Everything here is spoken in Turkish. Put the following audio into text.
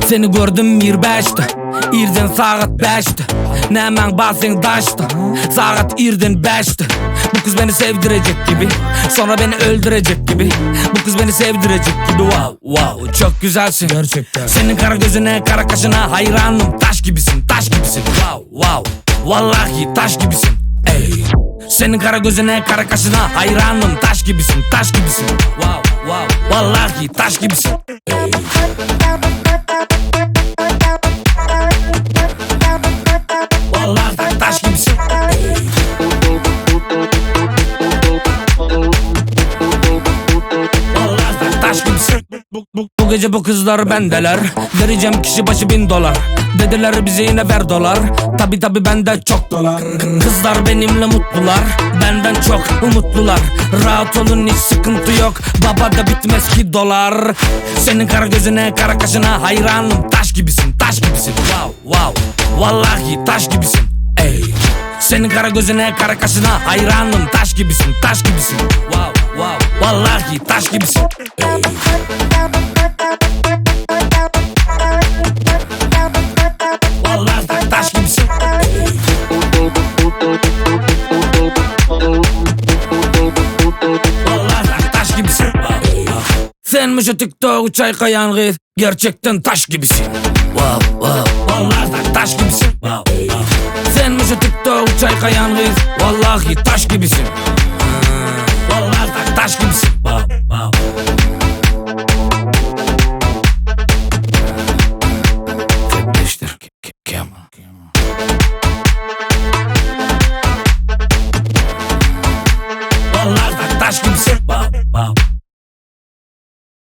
Seni gördüm 25'te, irden saat 5'te. Ne hemen bazen daşta, saat irden 5'te. Bu kız beni sevdirecek gibi, sonra beni öldürecek gibi. Bu kız beni sevdirecek gibi, wow wow. Çok güzelsin gerçekten. Senin kara gözüne, kara kaşına hayranım. Taş gibisin, taş gibisin, wow wow. Vallahi taş gibisin, ey. Senin kara gözüne, kara kaşına hayranım. Taş gibisin, taş gibisin, wow wow. Vallahi taş gibisin, ey. Vallahi taş gibisin, ey. Vallahi taş gibisin. Bu gece bu kızlar bendeler. Vereceğim kişi başı $1000. Dediler bize yine ver dolar. Tabi bende çok dolar. Kızlar benimle mutlular, benden çok umutlular. Rahat olun, hiç sıkıntı yok. Baba da bitmez ki dolar. Senin kara gözüne, kara kaşına hayranım. Taş gibisin, taş gibisin, wow wow. Vallahi taş gibisin, ey. Senin kara gözüne, kara kaşına hayranım. Taş gibisin, taş gibisin, wow wow. Vallahi taş gibisin, ey. Vallahi taş gibisin, ey. Vallahi taş gibisin, ey. Sen şu TikTok'u çaykayan kız, gerçekten taş gibisin, wow wow. Vallahi taş gibisin, wow ey. Sen şu TikTok'u çaykayan kız, vallahi taş gibisin. Vallahi taş gibisin, wow wow. Fetleştir, Kemal. Vallahi taş gibisin.